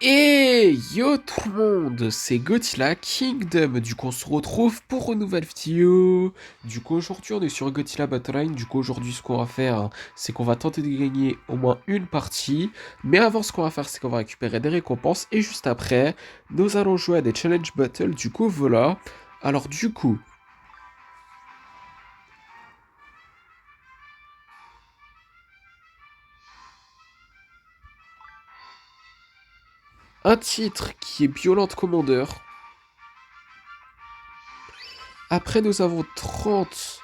Et yo tout le monde, c'est Godzilla Kingdom. Du coup, on se retrouve pour une nouvelle vidéo. Du coup, aujourd'hui, on est sur Godzilla Battleline. Du coup, aujourd'hui, ce qu'on va faire, c'est qu'on va tenter de gagner au moins une partie. Mais avant, ce qu'on va faire, c'est qu'on va récupérer des récompenses. Et juste après, nous allons jouer à des challenge battles. Du coup, voilà. Alors, du coup, un titre qui est Violent Commander. Après, nous avons 30,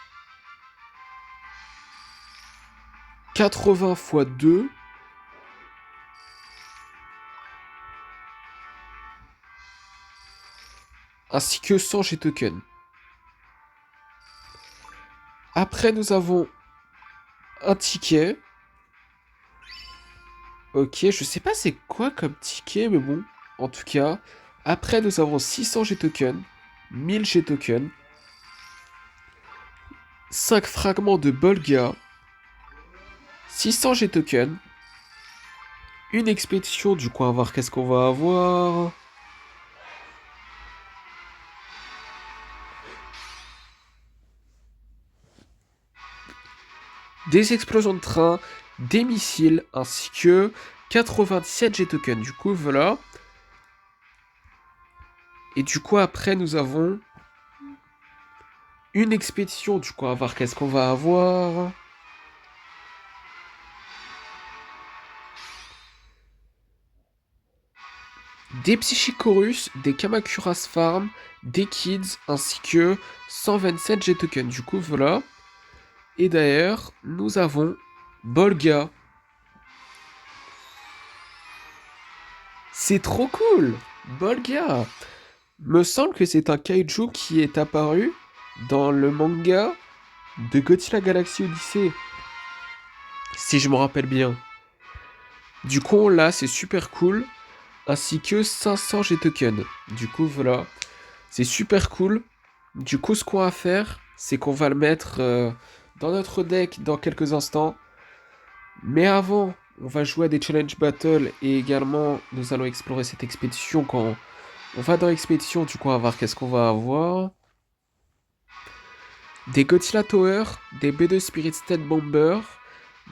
80 x 2. Ainsi que 100 G-tokens. Après, nous avons un ticket. Ok, je sais pas c'est quoi comme ticket, mais bon, en tout cas. Après, nous avons 600 G-tokens, 1000 G-tokens, 5 fragments de Bolga, 600 G-tokens, une expédition, du coup, on va voir qu'est-ce qu'on va avoir. Des explosions de train, des missiles, ainsi que 97 G-tokens. Du coup, voilà. Et du coup, après, nous avons une expédition. Du coup, on va voir qu'est-ce qu'on va avoir. Des Psychicorus, des Kamacuras Farm, des Kids, ainsi que 127 G-tokens. Du coup, voilà. Et d'ailleurs, nous avons Bolga. C'est trop cool! Bolga! Me semble que c'est un kaiju qui est apparu dans le manga de Godzilla Galaxy Odyssey. Si je me rappelle bien. Du coup, là, c'est super cool. Ainsi que 500 G-tokens. Du coup, voilà. C'est super cool. Du coup, ce qu'on va faire, c'est qu'on va le mettre dans notre deck dans quelques instants. Mais avant, on va jouer à des challenge battles et également, nous allons explorer cette expédition. Quand on va dans l'expédition, du coup, on va voir qu'est-ce qu'on va avoir. Des Godzilla Tower, des B2 Spirit State Bomber,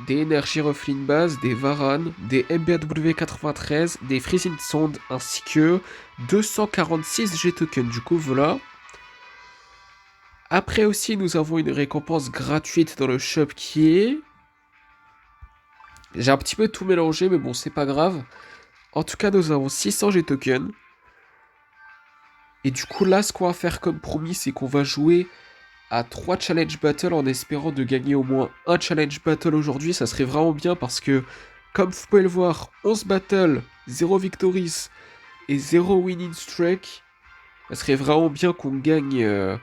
des Energy Ruffling Base, des Varan, des MBW 93, des Freezing Sound ainsi que 246 G-tokens. Du coup, voilà. Après aussi, nous avons une récompense gratuite dans le shop qui est... J'ai un petit peu tout mélangé, mais bon, c'est pas grave. En tout cas, nous avons 600 G-tokens. Et du coup, là, ce qu'on va faire comme promis, c'est qu'on va jouer à 3 challenge battles en espérant de gagner au moins un challenge battle aujourd'hui. Ça serait vraiment bien parce que, comme vous pouvez le voir, 11 battles, 0 victories et 0 winning streak. Ça serait vraiment bien qu'on gagne...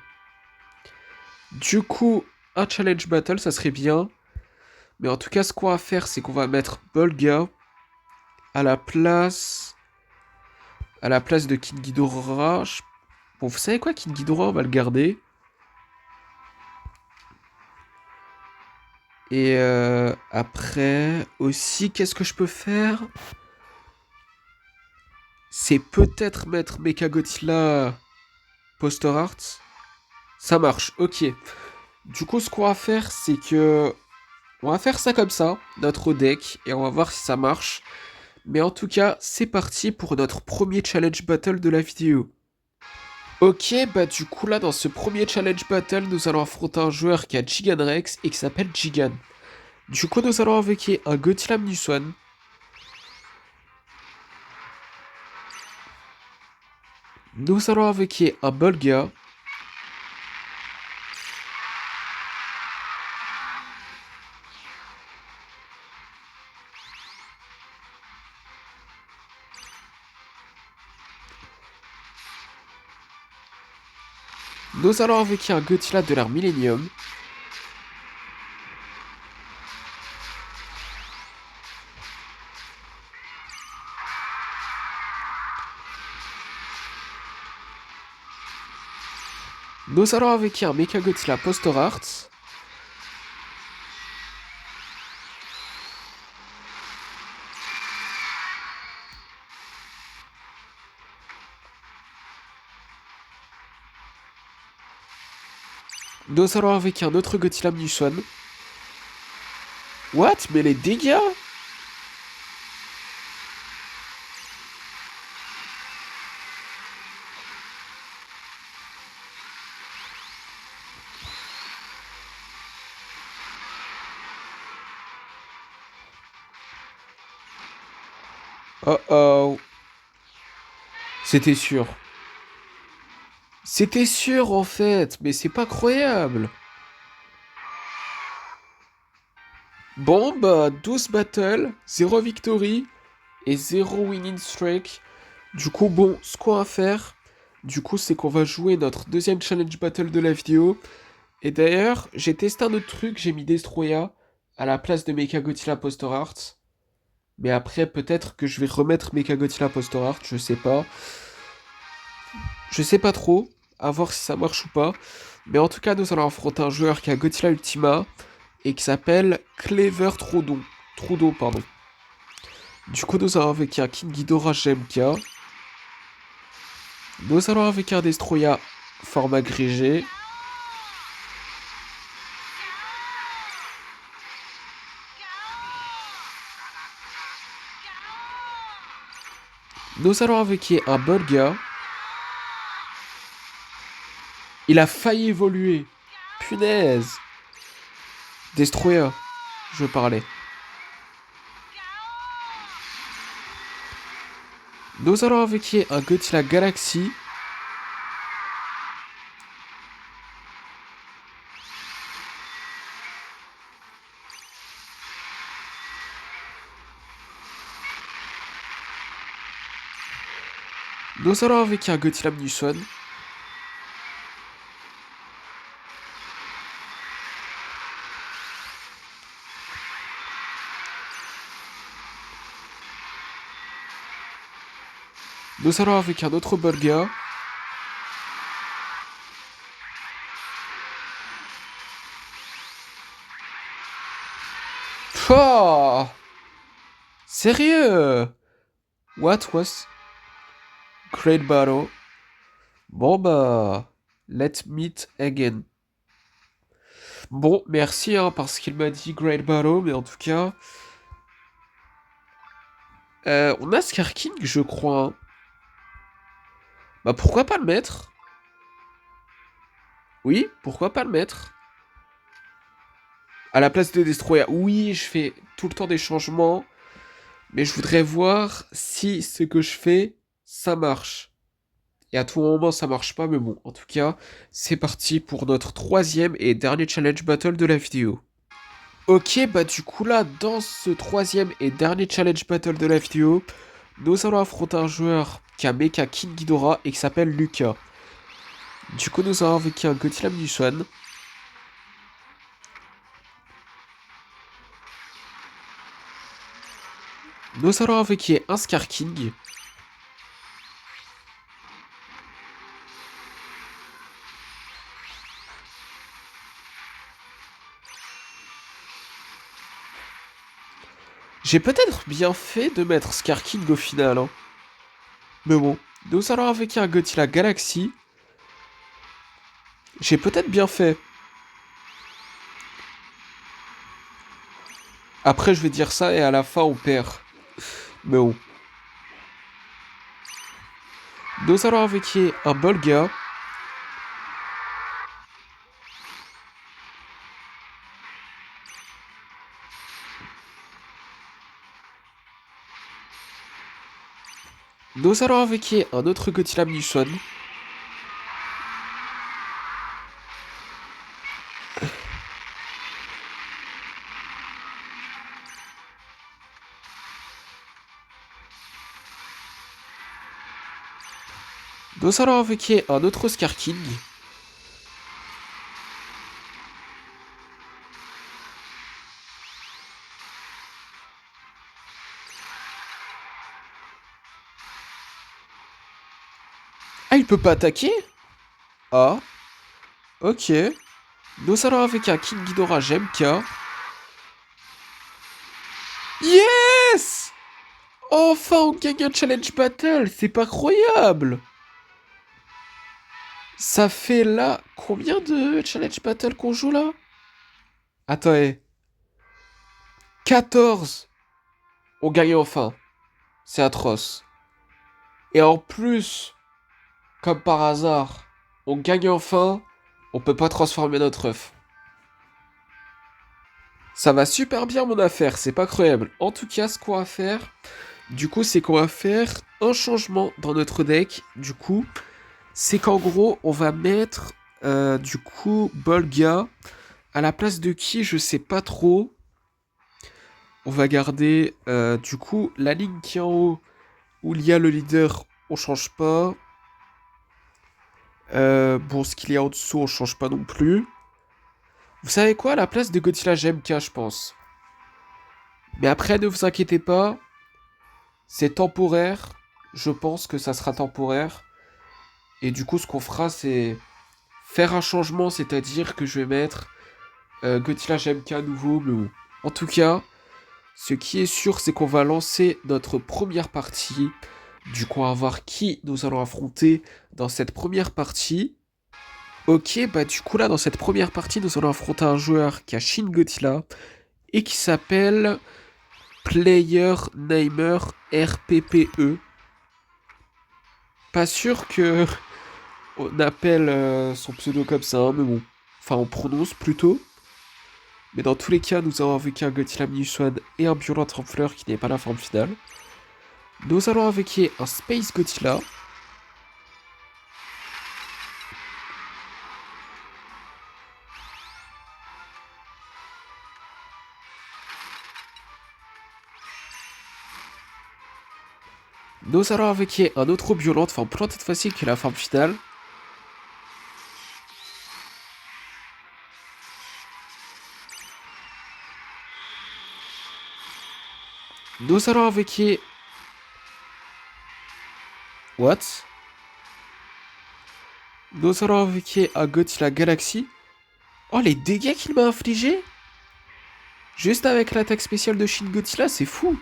Du coup, un challenge battle, ça serait bien. Mais en tout cas, ce qu'on va faire, c'est qu'on va mettre Bolga à la place... À la place de Kid Ghidorah. Bon, vous savez quoi, Kid Ghidorah, on va le garder. Et après, aussi, qu'est-ce que je peux faire? C'est peut-être mettre Mechagodzilla Poster Art. Ça marche, ok. Du coup, ce qu'on va faire, c'est que... On va faire ça comme ça, notre deck, et on va voir si ça marche. Mais en tout cas, c'est parti pour notre premier challenge battle de la vidéo. Ok, bah du coup là, dans ce premier challenge battle, nous allons affronter un joueur qui a Gigan Rex et qui s'appelle Gigan. Du coup, nous allons invoquer un Godzilla Minuswan. Nous allons invoquer un Bolga. Nous allons invoquer un Godzilla de l'ère Millennium. Nous allons invoquer un Mechagodzilla Poster Art. Nous allons avec un autre Godzilla Munition. What? Mais les dégâts? Oh oh. C'était sûr. C'était sûr en fait, mais c'est pas croyable. Bon bah 12 battles, 0 victory et 0 winning streak. Du coup bon, ce qu'on va faire, du coup c'est qu'on va jouer notre deuxième challenge battle de la vidéo. Et d'ailleurs, j'ai testé un autre truc, j'ai mis Destroya à la place de Mechagodzilla Poster Art. Mais après peut-être que je vais remettre Mechagodzilla Poster Art, je sais pas. Je sais pas trop, à voir si ça marche ou pas. Mais en tout cas, nous allons affronter un joueur qui a Godzilla Ultima et qui s'appelle Clever Troudon. Troudon, pardon. Du coup, nous allons avec un King Ghidorah GMK. Nous allons avec un Destroya format grégé. Nous allons avec un Bolga. Il a failli évoluer. Punaise. Destroya, je parlais. Nous allons avec un Godzilla Galaxy. Nous allons avec un Godzilla Munition. Nous allons avec un autre Bolga. Oh, sérieux? What was Great Battle? Bon bah, let's meet again. Bon, merci hein, parce qu'il m'a dit Great Battle, mais en tout cas, on a Scar King, je crois, hein. Bah pourquoi pas le mettre? Oui, pourquoi pas le mettre? À la place de Destroyer. Oui, je fais tout le temps des changements, mais je voudrais voir si ce que je fais, ça marche. Et à tout moment, ça marche pas, mais bon, en tout cas, c'est parti pour notre troisième et dernier challenge battle de la vidéo. Ok, bah du coup là, dans ce troisième et dernier challenge battle de la vidéo, nous allons affronter un joueur qui a Mecha King Ghidorah et qui s'appelle Lucas. Du coup, nous allons avec un Godzilla Munition. Nous allons avec un Scar King. J'ai peut-être bien fait de mettre Scar King au final, hein. Mais bon, nous allons avec un Godzilla Galaxy. J'ai peut-être bien fait. Après, je vais dire ça et à la fin, on perd. Mais bon. Nous allons avec un Bolga. Nous allons avec un autre Godzilla Munition. Nous allons avec un autre Scar King. Ah, il peut pas attaquer? Ah, ok. Nous allons avec un King Ghidorah GMK. Yes! Enfin, on gagne un challenge battle, c'est pas croyable! Ça fait là combien de challenge battle qu'on joue là? Attends, 14. On gagne enfin. C'est atroce. Et en plus, comme par hasard, on gagne enfin. On peut pas transformer notre œuf. Ça va super bien mon affaire, c'est pas croyable. En tout cas, ce qu'on va faire, du coup, c'est qu'on va faire un changement dans notre deck. Du coup, c'est qu'en gros, on va mettre du coup Bolga à la place de qui, je sais pas trop. On va garder du coup la ligne qui est en haut où il y a le leader, on change pas. Bon, ce qu'il y a en dessous, on change pas non plus. Vous savez quoi, à la place de Godzilla GMK, je pense. Mais après, ne vous inquiétez pas, c'est temporaire. Je pense que ça sera temporaire. Et du coup, ce qu'on fera, c'est faire un changement, c'est-à-dire que je vais mettre Godzilla GMK nouveau. Mais bon. En tout cas, ce qui est sûr, c'est qu'on va lancer notre première partie. Du coup, on va voir qui nous allons affronter dans cette première partie. Ok, bah du coup là, dans cette première partie, nous allons affronter un joueur qui a Shin Godzilla et qui s'appelle Player Namer RPPE. Pas sûr que on appelle son pseudo comme ça, hein, mais bon. Enfin, on prononce plutôt. Mais dans tous les cas, nous avons invoqué un Godzilla Minus One et un Violent Trempleur qui n'est pas la forme finale. Nous allons invoquer un Space Godzilla. Nous allons invoquer un autre Violent, enfin plus cette fois-ci que la forme finale. Nous allons invoquer... What? Nous allons invoquer un Godzilla Galaxy. Oh, les dégâts qu'il m'a infligés! Juste avec l'attaque spéciale de Shin Godzilla, c'est fou!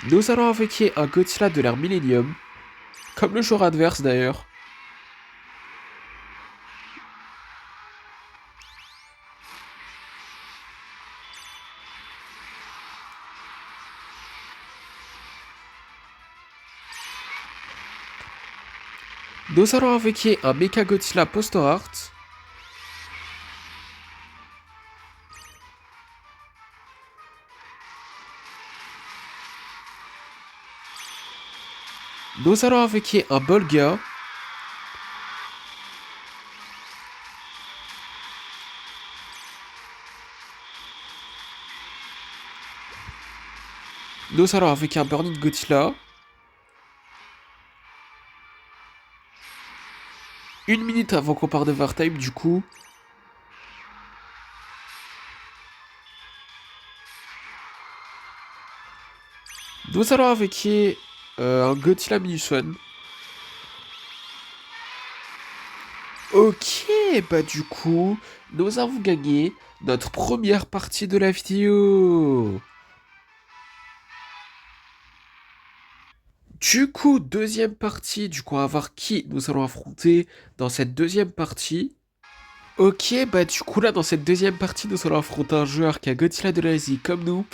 Nous allons invoquer un Godzilla de l'ère Millennium. Comme le joueur adverse d'ailleurs. Nous allons invoquer un Mecha Godzilla Poster Art. Nous allons invoquer un Bolga. Nous allons invoquer un Burning Godzilla. Une minute avant qu'on parte d'Overtime du coup. Nous allons invoquer un Godzilla Minus One. Ok, bah du coup, nous avons gagné notre première partie de la vidéo. Du coup, deuxième partie, du coup, on va voir qui nous allons affronter dans cette deuxième partie. Ok, bah du coup là, dans cette deuxième partie, nous allons affronter un joueur qui a Godzilla de l'Asie comme nous,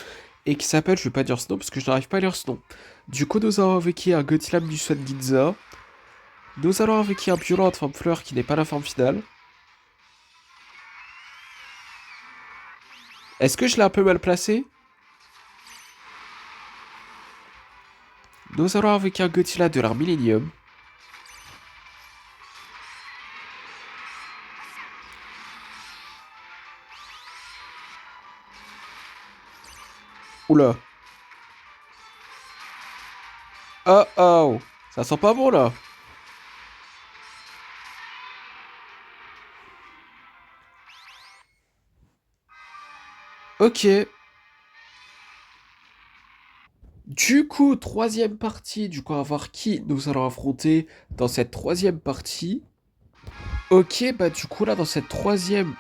et qui s'appelle, je vais pas dire ce nom parce que je n'arrive pas à lire ce nom. Du coup, nous allons invoquer un Godzilla du Swan Ginza. Nous allons invoquer un Violent de forme fleur qui n'est pas la forme finale. Est-ce que je l'ai un peu mal placé? Nous allons invoquer un Godzilla de l'ère Millennium. Oula. Oh oh. Ça sent pas bon là. Ok. Du coup, troisième partie. Du coup, on va voir qui nous allons affronter dans cette troisième partie. Ok, bah du coup là dans cette troisième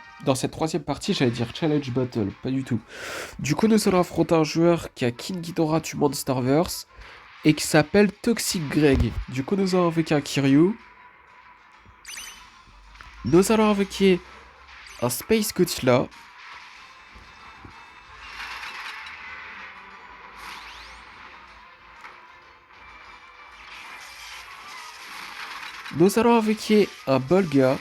partie, j'allais dire Challenge Battle, pas du tout. Du coup, nous allons affronter un joueur qui a King Ghidorah du Monsterverse et qui s'appelle Toxic Greg. Du coup, nous allons invoquer un Kiryu. Nous allons invoquer un Space Godzilla. Nous allons invoquer un Bolga.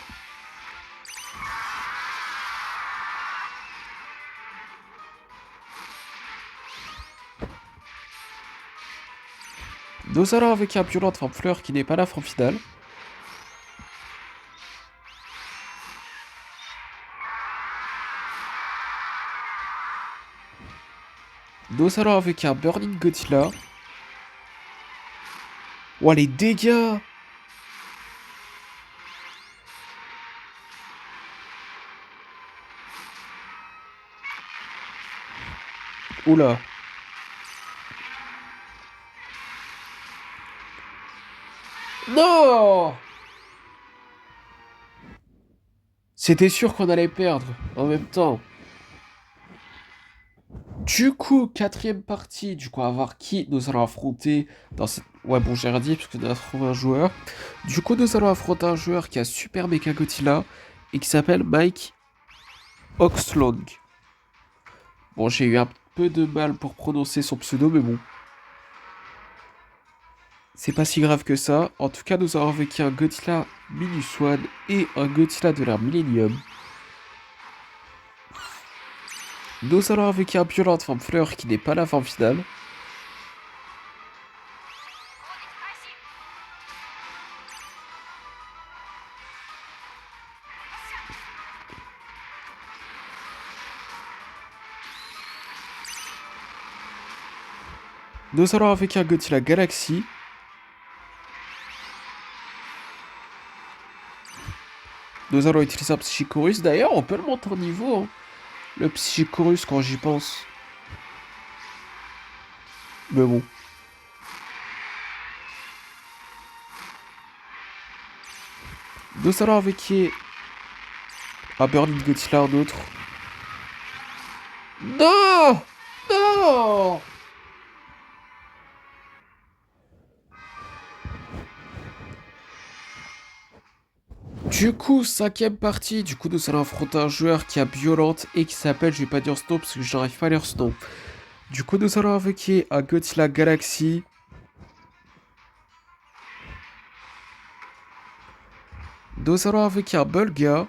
Nous allons invoquer un Violent Forme Fleur qui n'est pas la forme finale. Nous allons invoquer un Burning Godzilla. Oh, les dégâts! Oula. Non! C'était sûr qu'on allait perdre en même temps. Du coup, quatrième partie. Du coup, on va voir qui nous allons affronter dans cette... Ouais, bon, j'ai rien dit parce qu'on a trouvé un joueur. Du coup, nous allons affronter un joueur qui a Super Mecha Godzilla et qui s'appelle Mike Oxlong. Bon, j'ai eu un peu de mal pour prononcer son pseudo, mais bon. C'est pas si grave que ça. En tout cas, nous avons invoqué un Godzilla Minus One et un Godzilla de l'ère Millennium. Nous allons invoquer un Violent Forme Fleur qui n'est pas la forme finale. Nous allons invoquer un Godzilla Galaxy. Nous allons utiliser un Psychicorus. D'ailleurs, on peut le monter en niveau, hein. Le Psychicorus, quand j'y pense. Mais bon. Nous allons invoquer un Burning Godzilla, un autre. Non! Non! Du coup, cinquième partie. Du coup, nous allons affronter un joueur qui a Violente et qui s'appelle, je vais pas dire ce nom parce que je n'arrive pas à lire ce nom. Du coup, nous allons invoquer un Godzilla Galaxy. Nous allons invoquer un Bolga.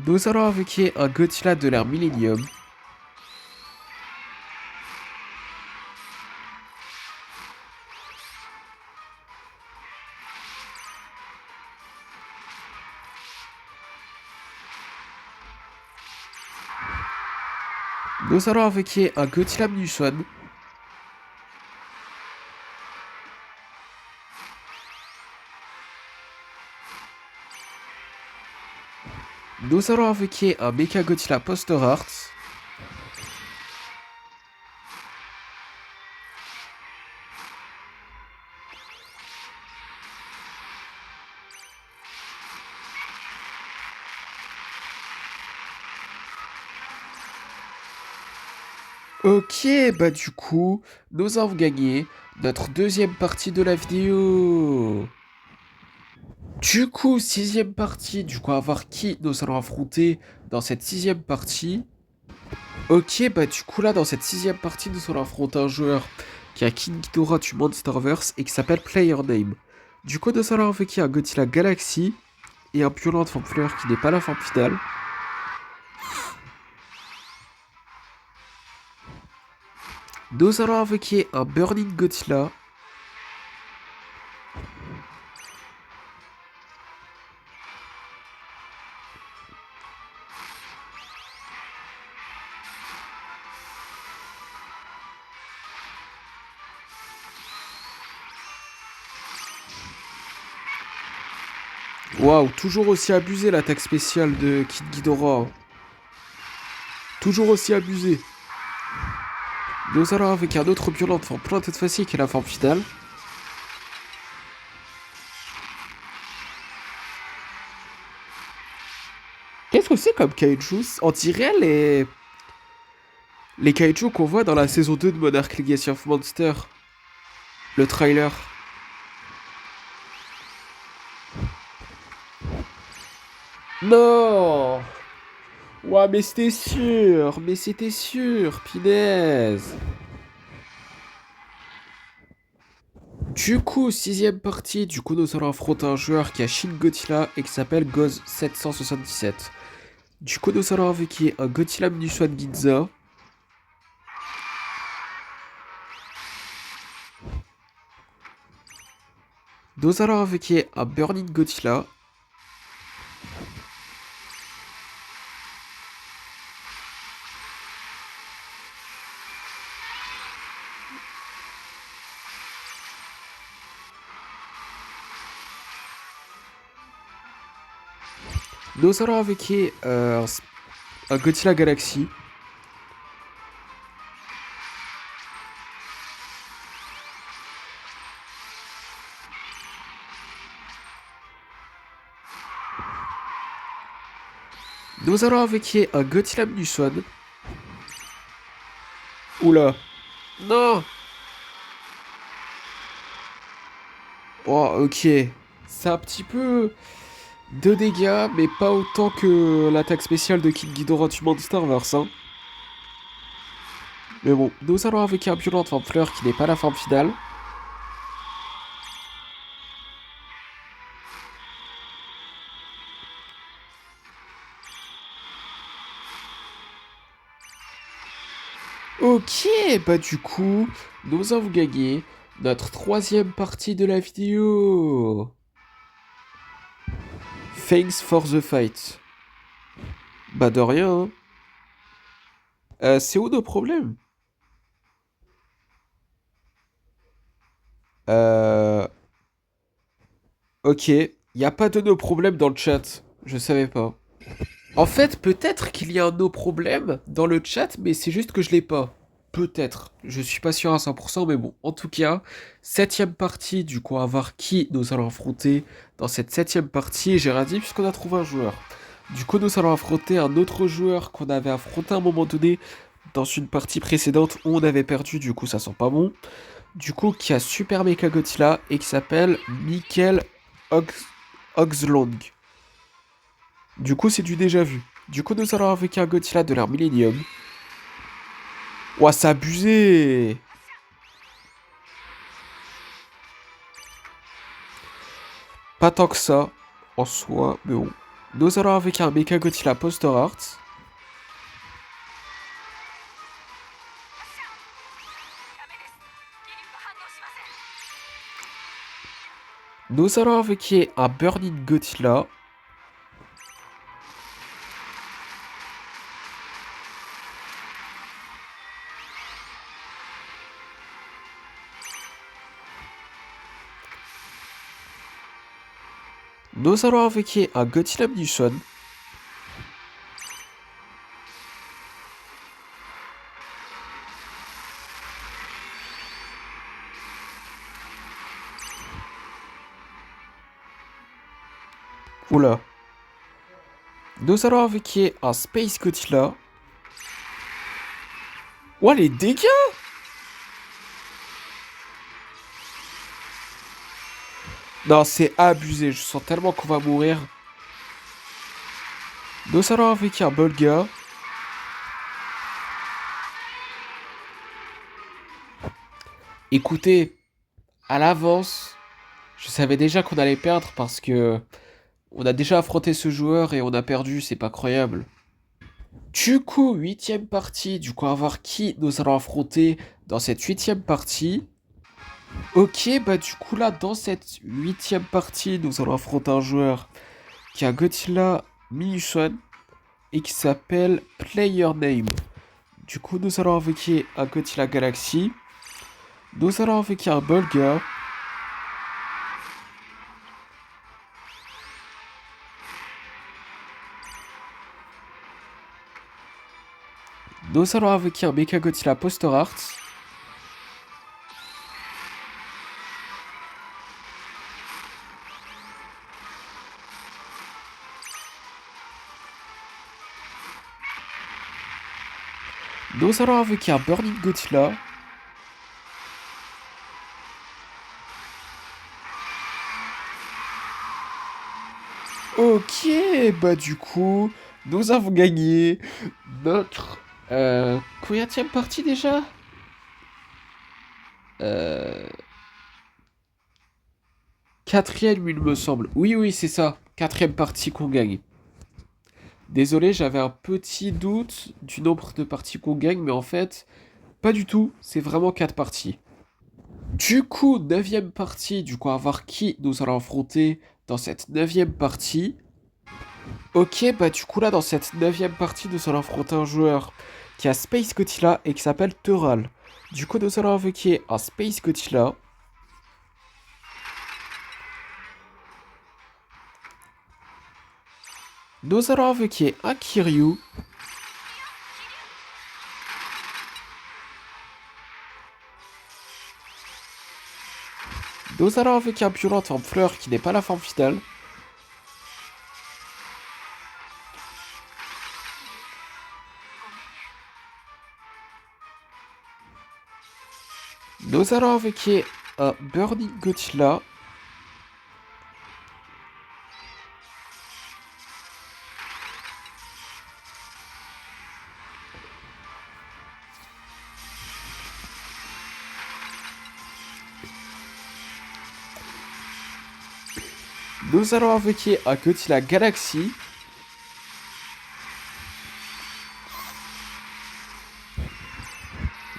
Nous allons invoquer un Godzilla de l'ère Millennium. Nous allons invoquer un Godzilla Minus One. Nous allons invoquer un Mecha Godzilla Poster Arts. Ok, bah du coup, nous avons gagné notre deuxième partie de la vidéo. Du coup, sixième partie, du coup, à voir qui nous allons affronter dans cette sixième partie. Ok, bah du coup là, dans cette sixième partie, nous allons affronter un joueur qui a King Ghidorah du Monsterverse et qui s'appelle PlayerName. Du coup, nous allons invoquer un Godzilla Galaxy et un Violent Forme Fleur qui n'est pas la forme finale. Nous allons invoquer un Burning Godzilla. Waouh, toujours aussi abusé l'attaque spéciale de Kid Ghidorah. Toujours aussi abusé. Nous allons avec un autre Violent Forme Plante cette fois-ci qui est la forme finale. que c'est comme kaiju? On dirait les kaiju qu'on voit dans la saison 2 de Monarch Legacy of Monsters. Le trailer. Non! Ouah, mais c'était sûr, Pinaise. Du coup, sixième partie, du coup nous allons affronter un joueur qui a Shin Godzilla et qui s'appelle Goz777. Du coup nous allons invoquer un Godzilla Minuswan Ginza. Nous allons invoquer un Burning Godzilla. Nous allons invoquer un Godzilla Galaxy. Nous allons invoquer un Godzilla Minuswan. Oula. Non. Oh, ok. C'est un petit peu de dégâts, mais pas autant que l'attaque spéciale de King Ghidorah du Monsterverse, hein. Mais bon, nous allons invoquer un violent forme fleur qui n'est pas la forme finale. Ok, bah du coup, nous avons gagné notre troisième partie de la vidéo. Thanks for the fight. Bah de rien, hein. C'est où nos problèmes? Euh... Ok, y a pas de nos problèmes dans le chat. Je savais pas. En fait, peut-être qu'il y a un no problème dans le chat, mais c'est juste que je l'ai pas. Peut-être. Je suis pas sûr à 100%, mais bon. En tout cas, septième partie, du coup, à voir qui nous allons affronter dans cette septième partie. J'ai rien dit puisqu'on a trouvé un joueur. Du coup, nous allons affronter un autre joueur qu'on avait affronté à un moment donné dans une partie précédente où on avait perdu, du coup, ça sent pas bon. Du coup, qui a Super Mecha Godzilla et qui s'appelle Mikkel Oxlong. Du coup, c'est du déjà vu. Du coup, nous allons invoquer un Godzilla de l'ère Millennium. Ouah, c'est abusé! Pas tant que ça, en soi, mais bon. Nous allons invoquer un Mecha Godzilla Poster Art. Nous allons invoquer un Burning Godzilla. Nous allons invoquer un Godzilla Minuswan. Oula. Nous allons invoquer un Space Godzilla. Ouah, les dégâts! Non, c'est abusé. Je sens tellement qu'on va mourir. Nous allons invoquer un Bolga. Écoutez, à l'avance, je savais déjà qu'on allait perdre parce que on a déjà affronté ce joueur et on a perdu, c'est pas croyable. Du coup, huitième partie, du coup, à voir qui nous allons affronter dans cette huitième partie. Ok, bah du coup là, dans cette huitième partie, nous allons affronter un joueur qui a Godzilla Minuswan et qui s'appelle Player Name. Du coup, nous allons invoquer un Godzilla Galaxy. Nous allons invoquer un Bolga. Nous allons invoquer un Mechagodzilla Poster Art. Nous allons invoquer un Burning Godzilla. Ok, bah du coup, nous avons gagné notre... combienième partie déjà? Euh... Quatrième, il me semble. Oui, oui, c'est ça. Quatrième partie qu'on gagne. Désolé, j'avais un petit doute du nombre de parties qu'on gagne, mais en fait, pas du tout. C'est vraiment 4 parties. Du coup, neuvième partie, du coup, à voir qui nous allons affronter dans cette neuvième partie. Ok, bah du coup là, dans cette neuvième partie, nous allons affronter un joueur qui a Space Godzilla et qui s'appelle Teural. Du coup, nous allons invoquer un Space Godzilla. Nous allons invoquer un Kiryu. Nous allons invoquer un Violent en fleur qui n'est pas la forme finale. Nous allons invoquer un Burning Godzilla. Nous allons invoquer un Godzilla Galaxy.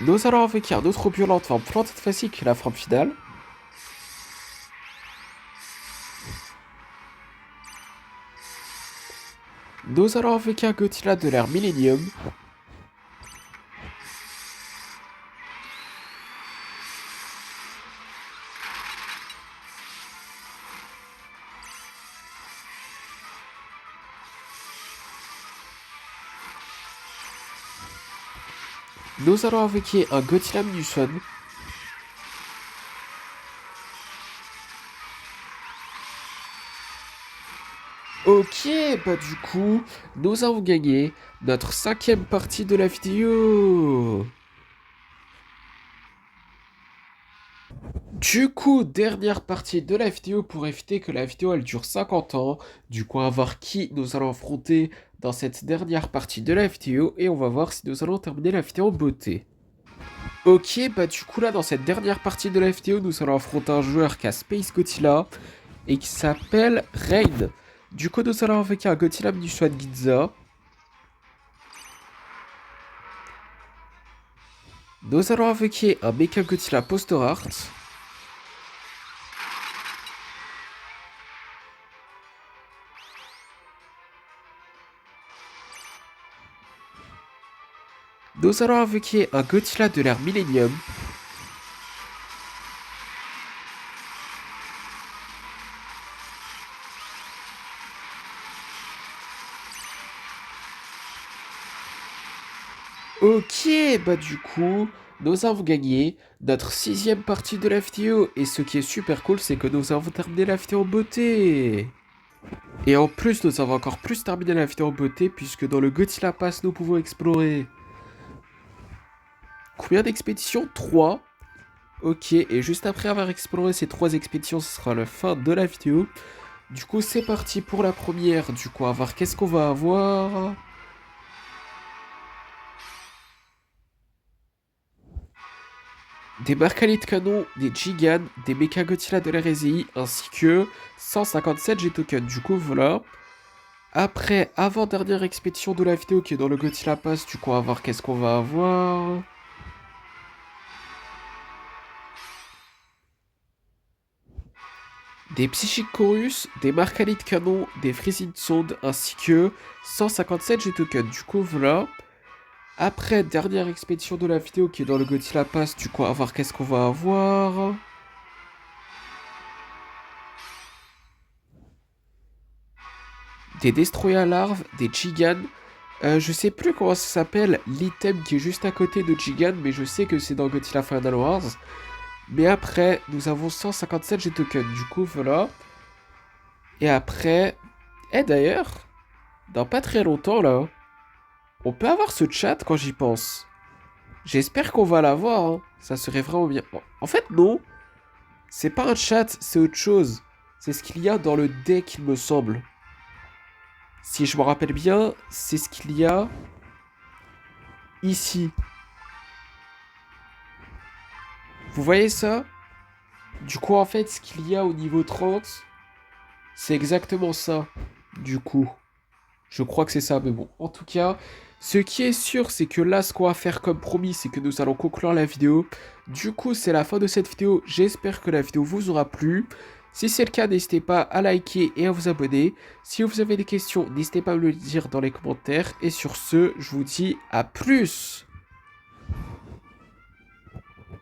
Nous allons invoquer un autre violent en plante facile que la forme finale. Nous allons invoquer un Godzilla de l'ère Millennium. Nous allons invoquer un Godzilla Muson. Ok, bah du coup, nous avons gagné notre cinquième partie de la vidéo. Du coup, dernière partie de la vidéo pour éviter que la vidéo elle dure 50 ans. Du coup, on va voir qui nous allons affronter dans cette dernière partie de la vidéo et on va voir si nous allons terminer la vidéo en beauté. Ok, bah du coup là, dans cette dernière partie de la vidéo, nous allons affronter un joueur qui a Space Godzilla et qui s'appelle Rain. Du coup, nous allons invoquer un Godzilla Munition Ginza. Nous allons invoquer un Mecha Godzilla Poster Art. Nous allons invoquer un Godzilla de l'ère Millennium. Ok, bah du coup, nous avons gagné notre sixième partie de la vidéo. Et ce qui est super cool, c'est que nous avons terminé la vidéo en beauté. Et en plus, nous avons encore plus terminé la vidéo en beauté, puisque dans le Godzilla Pass, nous pouvons explorer... Combien d'expéditions? 3. Ok, et juste après avoir exploré ces 3 expéditions, ce sera la fin de la vidéo. Du coup, c'est parti pour la première. Du coup, à voir qu'est-ce qu'on va avoir. Des Marcaliers de canon, des Gigan, des Mecha Godzilla de la RSI, ainsi que 157 G-Tokens. Du coup, voilà. Après, avant-dernière expédition de la vidéo qui est dans le Godzilla Pass, du coup, on va voir qu'est-ce qu'on va avoir. Des Psychic Chorus, des Marcaliers de canon, des Freezing Sound, ainsi que 157 G-Tokens. Du coup, voilà. Après, dernière expédition de la vidéo qui est dans le Godzilla Pass, du coup, à voir qu'est-ce qu'on va avoir. Des Destroyer larves, des Gigan. Je sais plus comment ça s'appelle, l'item qui est juste à côté de Gigan, mais je sais que c'est dans Godzilla Final Wars. Mais après, nous avons 157 G-Tokens, du coup, voilà. Et après... Eh d'ailleurs, dans pas très longtemps, là, on peut avoir ce chat quand j'y pense. J'espère qu'on va l'avoir, hein. Ça serait vraiment bien. Bon, en fait, non. C'est pas un chat, c'est autre chose. C'est ce qu'il y a dans le deck, il me semble. Si je me rappelle bien, c'est ce qu'il y a ici. Vous voyez ça? Du coup, en fait, ce qu'il y a au niveau 30, c'est exactement ça. Du coup, je crois que c'est ça. Mais bon, en tout cas, ce qui est sûr, c'est que là, ce qu'on va faire comme promis, c'est que nous allons conclure la vidéo. Du coup, c'est la fin de cette vidéo. J'espère que la vidéo vous aura plu. Si c'est le cas, n'hésitez pas à liker et à vous abonner. Si vous avez des questions, n'hésitez pas à me le dire dans les commentaires. Et sur ce, je vous dis à plus!